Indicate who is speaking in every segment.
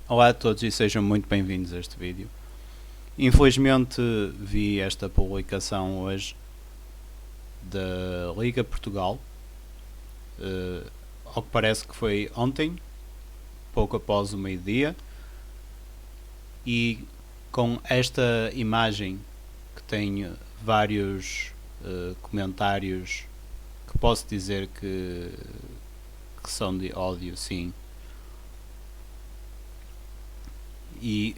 Speaker 1: Olá a todos e sejam muito bem-vindos a este vídeo. Infelizmente vi esta publicação hoje da Liga Portugal, ao que parece que foi ontem, pouco após o meio-dia, e com esta imagem que tem vários comentários que posso dizer que são de ódio, sim, e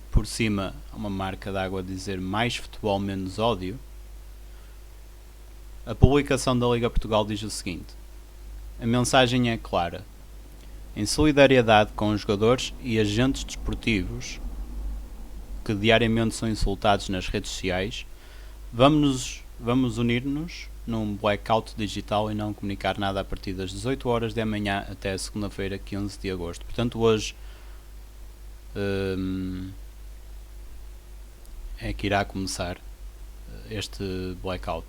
Speaker 1: por cima uma marca d'água a dizer mais futebol menos ódio. A publicação da Liga Portugal diz o seguinte: a mensagem é clara. Em solidariedade com os jogadores e agentes desportivos que diariamente são insultados nas redes sociais, vamos unir-nos num blackout digital e não comunicar nada a partir das 18 horas da manhã até segunda-feira, 15 de agosto. Portanto, hoje é que irá começar este blackout.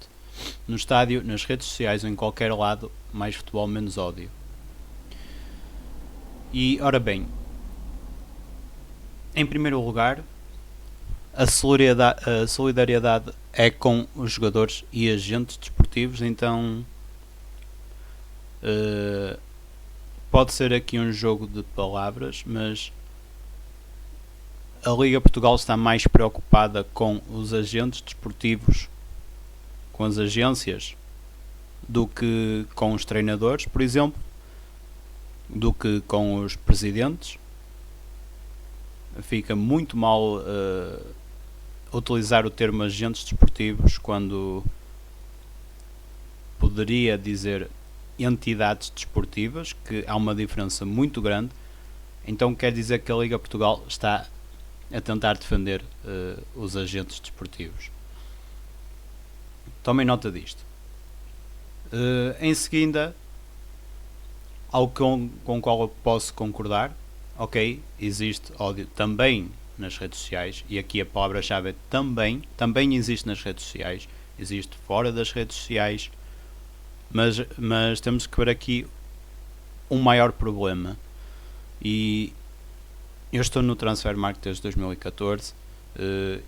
Speaker 1: No estádio, nas redes sociais ou em qualquer lado, mais futebol, menos ódio. E, ora bem, em primeiro lugar, a solidariedade é com os jogadores e agentes desportivos, então pode ser aqui um jogo de palavras, mas a Liga Portugal está mais preocupada com os agentes desportivos, com as agências, do que com os treinadores, por exemplo, do que com os presidentes. Fica muito mal utilizar o termo agentes desportivos quando poderia dizer entidades desportivas, que há uma diferença muito grande. Então quer dizer que a Liga Portugal está a tentar defender os agentes desportivos. Tomem nota disto. Em seguida, algo com o qual eu posso concordar, ok, existe ódio também nas redes sociais, e aqui a palavra-chave é também existe nas redes sociais, existe fora das redes sociais, mas temos que ver aqui um maior problema. E eu estou no Transfer Market desde 2014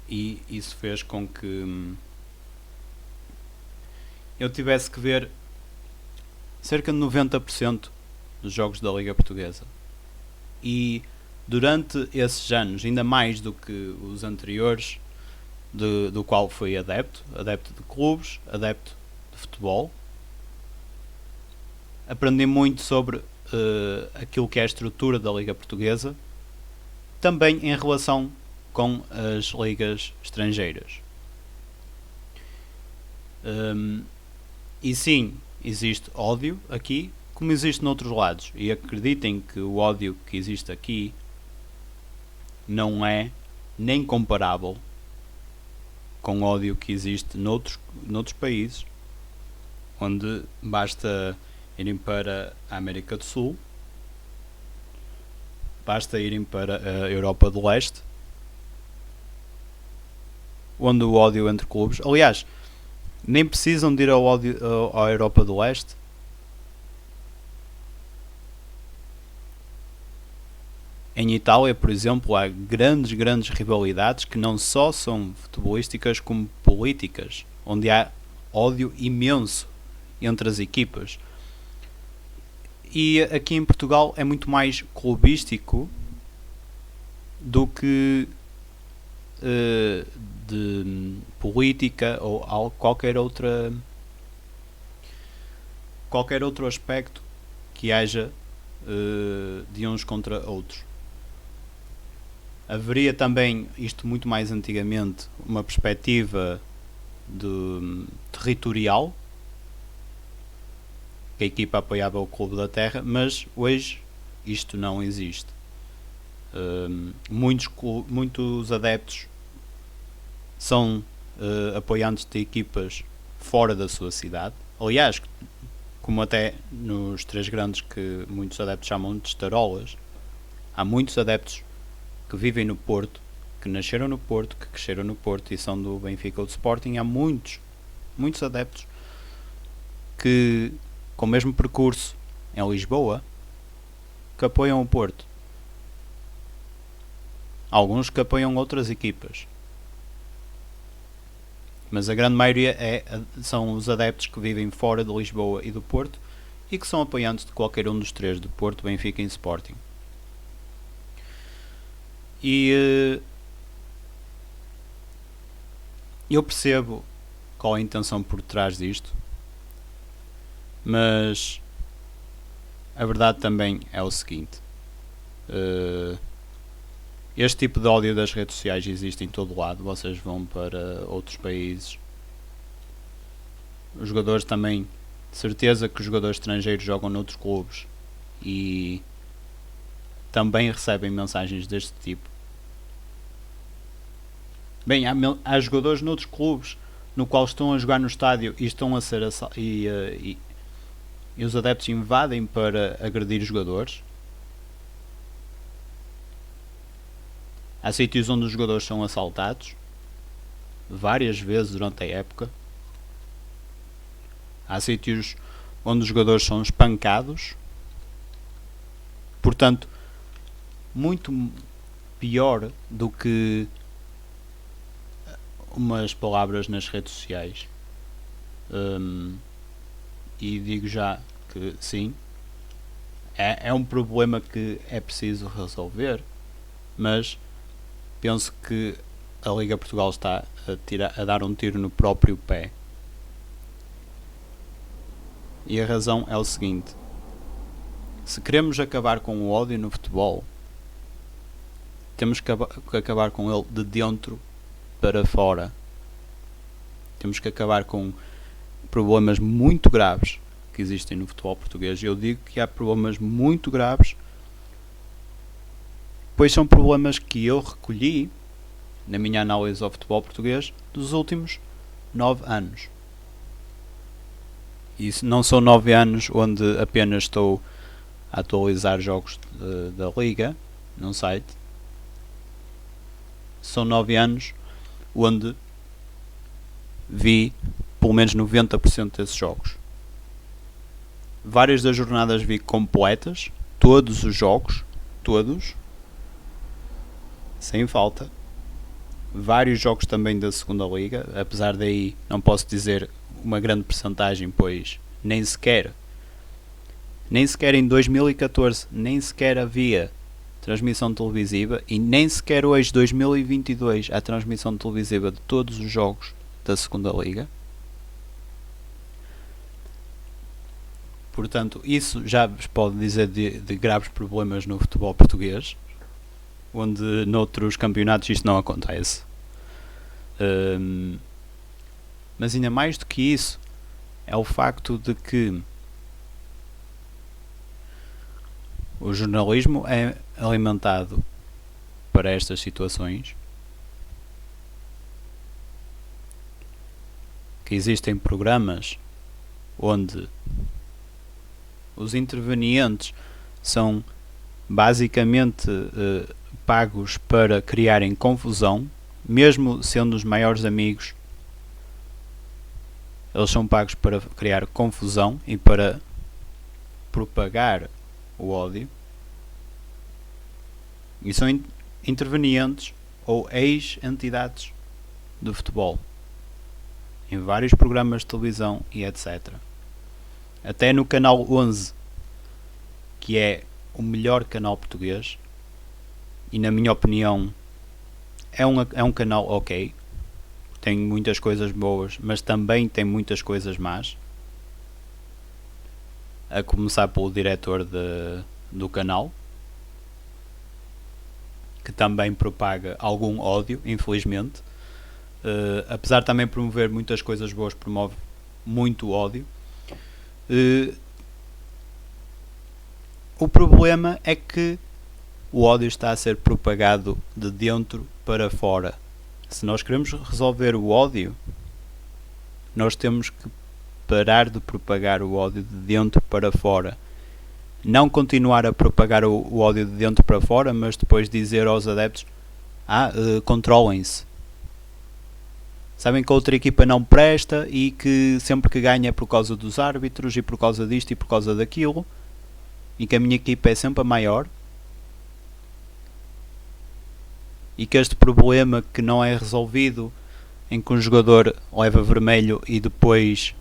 Speaker 1: e isso fez com que eu tivesse que ver cerca de 90% dos jogos da Liga Portuguesa. E durante esses anos, ainda mais do que os anteriores, do qual fui adepto de clubes, adepto de futebol, aprendi muito sobre aquilo que é a estrutura da Liga Portuguesa, também em relação com as ligas estrangeiras. E sim, existe ódio aqui, como existe noutros lados, e acreditem que o ódio que existe aqui não é nem comparável com o ódio que existe noutros países, onde basta irem para a América do Sul, basta irem para a Europa do Leste, onde o ódio entre clubes, aliás, nem precisam de ir à Europa do Leste. Em Itália, por exemplo, há grandes rivalidades que não só são futebolísticas como políticas, onde há ódio imenso entre as equipas. E aqui em Portugal é muito mais clubístico do que de política ou qualquer outro aspecto que haja de uns contra outros. Haveria também, isto muito mais antigamente, uma perspectiva territorial, que a equipa apoiava o clube da terra, mas hoje isto não existe. Muitos adeptos são apoiantes de equipas fora da sua cidade. Aliás, como até nos três grandes que muitos adeptos chamam de estarolas, há muitos adeptos que vivem no Porto, que nasceram no Porto, que cresceram no Porto e são do Benfica ou do Sporting. Há muitos adeptos que, com o mesmo percurso em Lisboa, que apoiam o Porto. Alguns que apoiam outras equipas. Mas a grande maioria são os adeptos que vivem fora de Lisboa e do Porto e que são apoiantes de qualquer um dos três, do Porto, Benfica e Sporting. E eu percebo qual é a intenção por trás disto, mas a verdade também é o seguinte: este tipo de ódio das redes sociais existe em todo lado. Vocês vão para outros países, os jogadores também, de certeza que os jogadores estrangeiros jogam noutros clubes e também recebem mensagens deste tipo. Bem, há jogadores noutros clubes no qual estão a jogar no estádio e estão a ser e os adeptos invadem para agredir os jogadores. Há sítios onde os jogadores são assaltados várias vezes durante a época. Há sítios onde os jogadores são espancados. Portanto, muito pior do que umas palavras nas redes sociais. E digo já que sim, é um problema que é preciso resolver, mas penso que a Liga Portugal está a dar um tiro no próprio pé. E a razão é o seguinte: se queremos acabar com o ódio no futebol, temos que acabar com ele de dentro para fora. Temos que acabar com problemas muito graves que existem no futebol português. Eu digo que há problemas muito graves, pois são problemas que eu recolhi na minha análise ao futebol português dos últimos 9 anos. E não são 9 anos onde apenas estou a atualizar jogos da Liga num site. São 9 anos onde vi pelo menos 90% desses jogos. Várias das jornadas vi completas, todos os jogos, todos, sem falta. Vários jogos também da segunda liga, apesar daí não posso dizer uma grande percentagem, pois nem sequer em 2014 nem sequer havia transmissão televisiva e nem sequer hoje, 2022, há transmissão televisiva de todos os jogos da segunda liga. Portanto, isso já vos pode dizer de graves problemas no futebol português, onde noutros campeonatos isto não acontece. Mas ainda mais do que isso é o facto de que o jornalismo é alimentado para estas situações, que existem programas onde os intervenientes são basicamente pagos para criarem confusão, mesmo sendo os maiores amigos. Eles são pagos para criar confusão e para propagar o ódio. E são intervenientes ou ex-entidades do futebol em vários programas de televisão e etc. Até no canal 11, que é o melhor canal português e na minha opinião é um canal ok, tem muitas coisas boas, mas também tem muitas coisas más, a começar pelo diretor do canal, que também propaga algum ódio, infelizmente. Apesar de também promover muitas coisas boas, promove muito ódio. O problema é que o ódio está a ser propagado de dentro para fora. Se nós queremos resolver o ódio, nós temos que parar de propagar o ódio de dentro para fora. Não continuar a propagar o ódio de dentro para fora, mas depois dizer aos adeptos: controlem-se. Sabem que a outra equipa não presta e que sempre que ganha é por causa dos árbitros e por causa disto e por causa daquilo, e que a minha equipa é sempre a maior. e que este problema que não é resolvido, em que um jogador leva vermelho e depois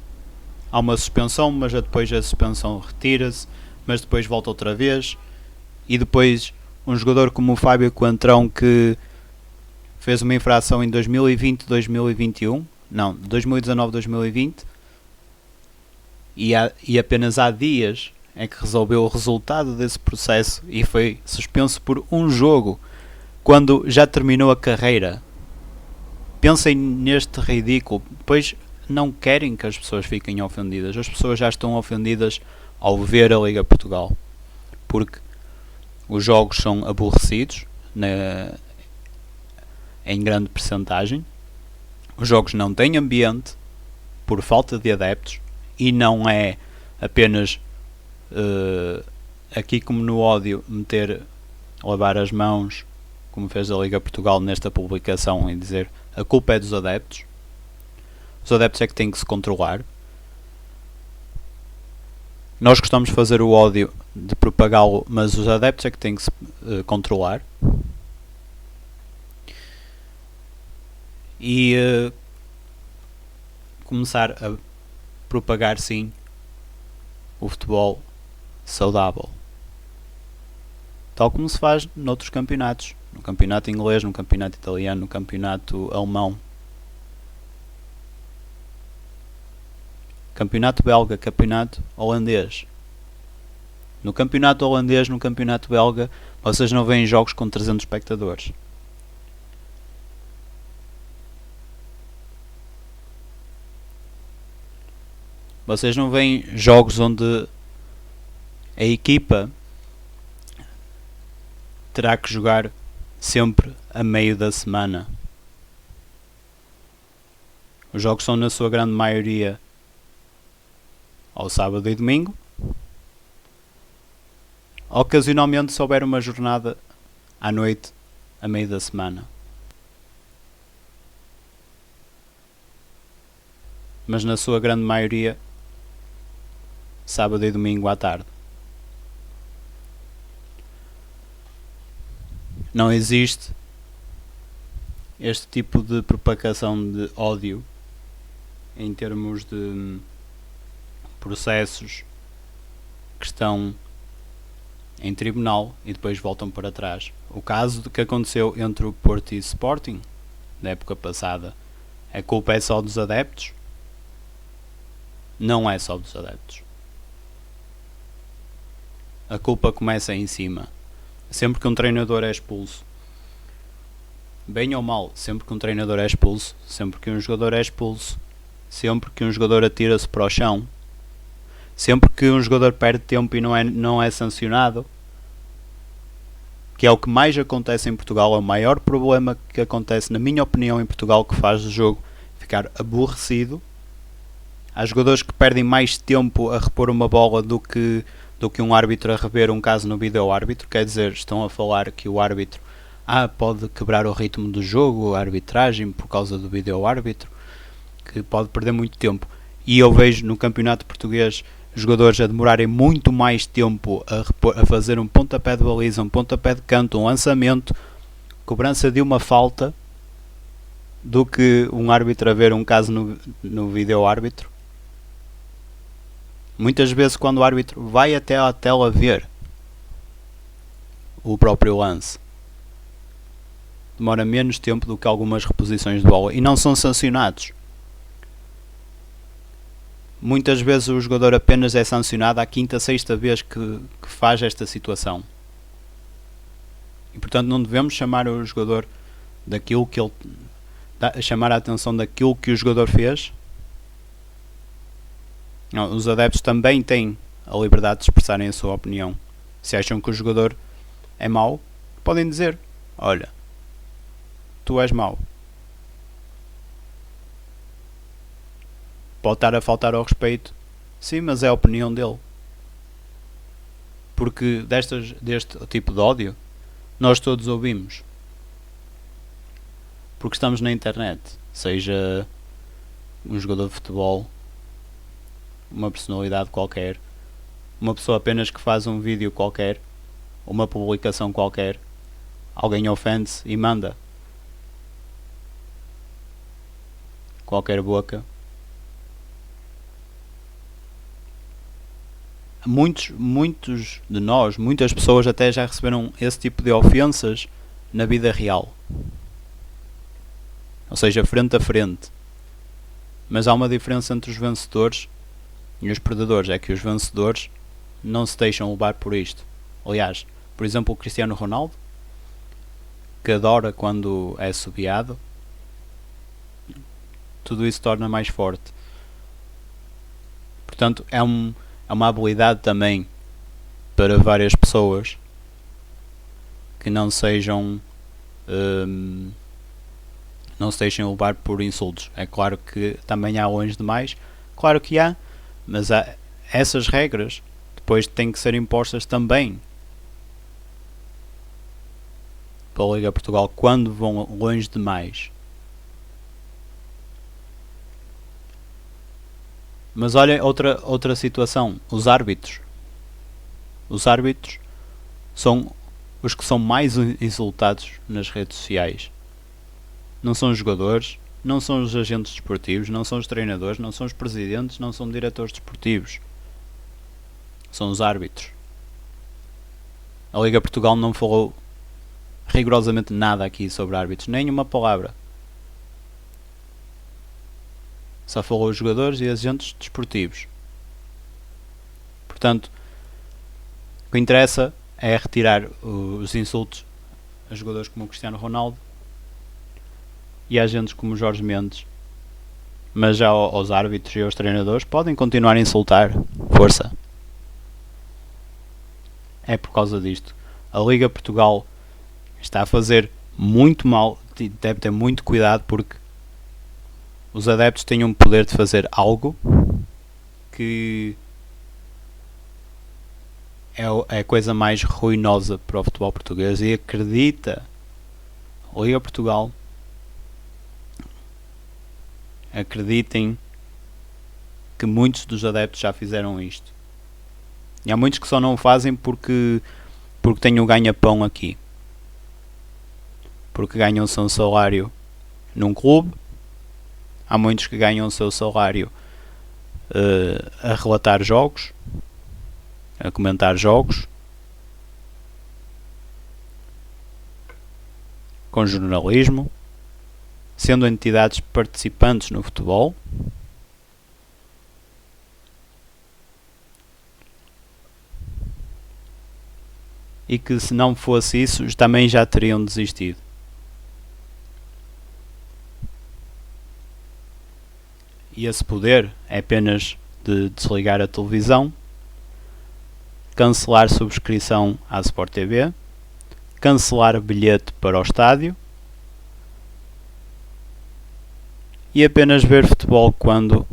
Speaker 1: há uma suspensão, mas depois a suspensão retira-se, mas depois volta outra vez, e depois um jogador como o Fábio Coentrão, que fez uma infração em 2020, 2021, não, 2019, 2020, e apenas há dias é que resolveu o resultado desse processo e foi suspenso por um jogo, quando já terminou a carreira. Pensem neste ridículo, pois não querem que as pessoas fiquem ofendidas. As pessoas já estão ofendidas ao ver a Liga Portugal, porque os jogos são aborrecidos em grande percentagem. Os jogos não têm ambiente por falta de adeptos, e não é apenas aqui como no ódio lavar as mãos, como fez a Liga Portugal nesta publicação, e dizer a culpa é dos adeptos. Os adeptos é que têm que se controlar. Nós gostamos de fazer o ódio, de propagá-lo, mas os adeptos é que têm que se controlar. E começar a propagar, sim, o futebol saudável. Tal como se faz noutros campeonatos. No campeonato inglês, no campeonato italiano, no campeonato alemão. Campeonato belga, campeonato holandês. No campeonato holandês, no campeonato belga, vocês não veem jogos com 300 espectadores. Vocês não veem jogos onde a equipa terá que jogar sempre a meio da semana. Os jogos são, na sua grande maioria, ao sábado e domingo. Ocasionalmente, se houver uma jornada à noite, a meio da semana. Mas na sua grande maioria, sábado e domingo à tarde. Não existe este tipo de propagação de ódio em termos de processos que estão em tribunal e depois voltam para trás. O caso que aconteceu entre o Porto e o Sporting na época passada, a culpa é só dos adeptos? Não é só dos adeptos. A culpa começa em cima. Sempre que um treinador é expulso, bem ou mal, sempre que um treinador é expulso, sempre que um jogador é expulso, sempre que um jogador atira-se para o chão, sempre que um jogador perde tempo e não é sancionado, que é o que mais acontece em Portugal, é o maior problema que acontece, na minha opinião, em Portugal, que faz o jogo ficar aborrecido. Há jogadores que perdem mais tempo a repor uma bola do que um árbitro a rever um caso no vídeo-árbitro. Quer dizer, estão a falar que o árbitro pode quebrar o ritmo do jogo, a arbitragem, por causa do vídeo-árbitro, que pode perder muito tempo. E eu vejo no campeonato português jogadores a demorarem muito mais tempo a fazer um pontapé de baliza, um pontapé de canto, um lançamento, cobrança de uma falta, do que um árbitro a ver um caso no vídeo-árbitro. Muitas vezes, quando o árbitro vai até à tela ver o próprio lance, demora menos tempo do que algumas reposições de bola e não são sancionados. Muitas vezes o jogador apenas é sancionado à quinta, sexta vez que faz esta situação. E portanto não devemos chamar o jogador daquilo que ele... chamar a atenção daquilo que o jogador fez. Não, os adeptos também têm a liberdade de expressarem a sua opinião. Se acham que o jogador é mau, podem dizer: olha, tu és mau. Pode estar a faltar ao respeito, sim, mas é a opinião dele. Porque deste tipo de ódio nós todos ouvimos. Porque estamos na internet. Seja um jogador de futebol, uma personalidade qualquer, uma pessoa apenas que faz um vídeo qualquer, uma publicação qualquer, alguém ofende-se e manda qualquer boca. Muitos de nós, muitas pessoas até já receberam esse tipo de ofensas na vida real. Ou seja, frente a frente. Mas há uma diferença entre os vencedores e os perdedores. É que os vencedores não se deixam levar por isto. Aliás, por exemplo, o Cristiano Ronaldo, que adora quando é assobiado, tudo isso torna mais forte. Portanto, é uma habilidade também para várias pessoas que não sejam não se deixem levar por insultos. É claro que também há longe demais, claro que há, mas essas regras depois têm que ser impostas também pela Liga Portugal quando vão longe demais. Mas olha outra situação, os árbitros. Os árbitros são os que são mais insultados nas redes sociais. Não são os jogadores, não são os agentes desportivos, não são os treinadores, não são os presidentes, não são diretores desportivos. São os árbitros. A Liga Portugal não falou rigorosamente nada aqui sobre árbitros, nem uma palavra. Só falou os jogadores e agentes desportivos. Portanto, o que interessa é retirar os insultos a jogadores como o Cristiano Ronaldo e a agentes como o Jorge Mendes. Mas já aos árbitros e aos treinadores podem continuar a insultar. Força. É por causa disto. A Liga Portugal está a fazer muito mal, deve ter muito cuidado, porque os adeptos têm um poder de fazer algo que é a coisa mais ruinosa para o futebol português. E acredita, a Liga Portugal, acreditem que muitos dos adeptos já fizeram isto. E há muitos que só não o fazem porque têm o ganha-pão aqui. Porque ganham o seu salário num clube. Há muitos que ganham o seu salário a relatar jogos, a comentar jogos, com jornalismo, sendo entidades participantes no futebol. E que se não fosse isso, também já teriam desistido. E esse poder é apenas de desligar a televisão, cancelar subscrição à Sport TV, cancelar bilhete para o estádio e apenas ver futebol quando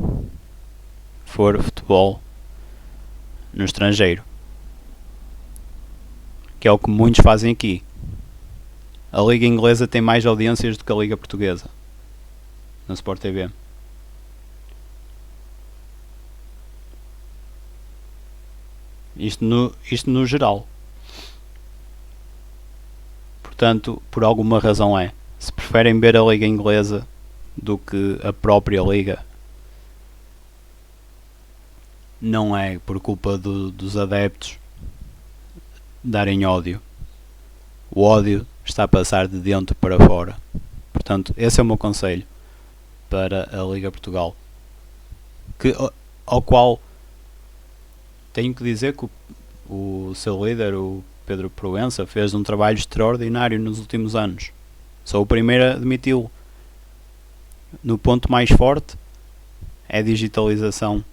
Speaker 1: for futebol no estrangeiro, que é o que muitos fazem aqui. A Liga Inglesa tem mais audiências do que a Liga Portuguesa na Sport TV. Isto no geral. Portanto, por alguma razão se preferem ver a Liga Inglesa do que a própria Liga, não é por culpa dos adeptos darem ódio. O ódio está a passar de dentro para fora. Portanto, esse é o meu conselho para a Liga Portugal, ao qual tenho que dizer que o seu líder, o Pedro Proença, fez um trabalho extraordinário nos últimos anos. Sou o primeiro a admiti-lo. No ponto mais forte é a digitalização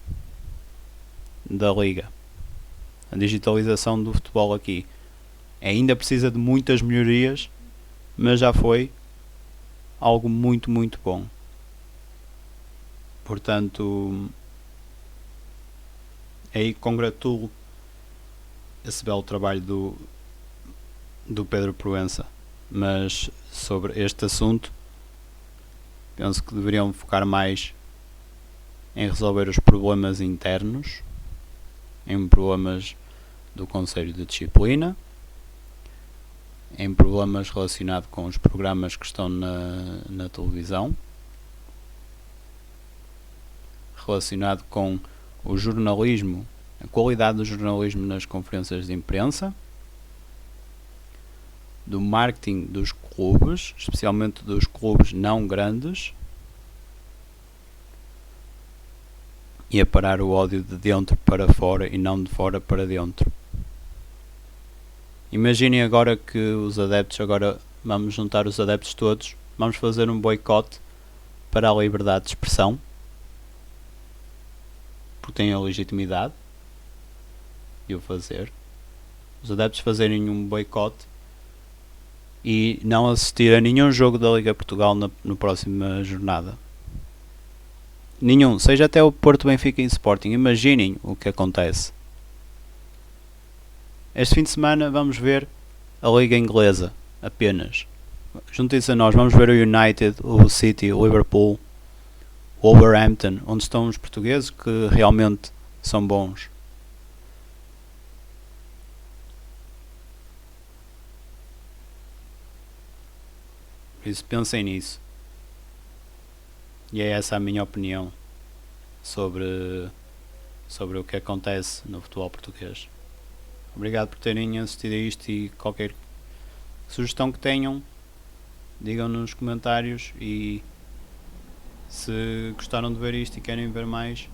Speaker 1: da Liga. A digitalização do futebol aqui. Ainda precisa de muitas melhorias, mas já foi algo muito, muito bom. Portanto, aí congratulo esse belo trabalho do Pedro Proença. Mas sobre este assunto, penso que deveriam focar mais em resolver os problemas internos, em problemas do Conselho de Disciplina, em problemas relacionados com os programas que estão na televisão, relacionado com o jornalismo, a qualidade do jornalismo nas conferências de imprensa, do marketing dos clubes, especialmente dos clubes não grandes, e a parar o ódio de dentro para fora e não de fora para dentro. Imaginem agora que os adeptos, agora vamos juntar os adeptos todos, vamos fazer um boicote para a liberdade de expressão, porque têm a legitimidade de o fazer. Os adeptos fazerem um boicote e não assistir a nenhum jogo da Liga Portugal na próxima jornada. Nenhum, seja até o Porto, Benfica e Sporting. Imaginem o que acontece. Este fim de semana vamos ver a Liga Inglesa apenas. Juntem-se a nós, vamos ver o United, o City, o Liverpool, o Wolverhampton, onde estão os portugueses que realmente são bons. Por isso pensem nisso. E é essa a minha opinião sobre o que acontece no futebol português. Obrigado por terem assistido a isto e qualquer sugestão que tenham, digam nos comentários, e se gostaram de ver isto e querem ver mais,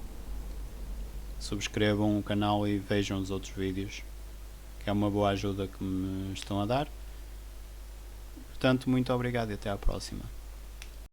Speaker 1: subscrevam o canal e vejam os outros vídeos, que é uma boa ajuda que me estão a dar. Portanto, muito obrigado e até à próxima.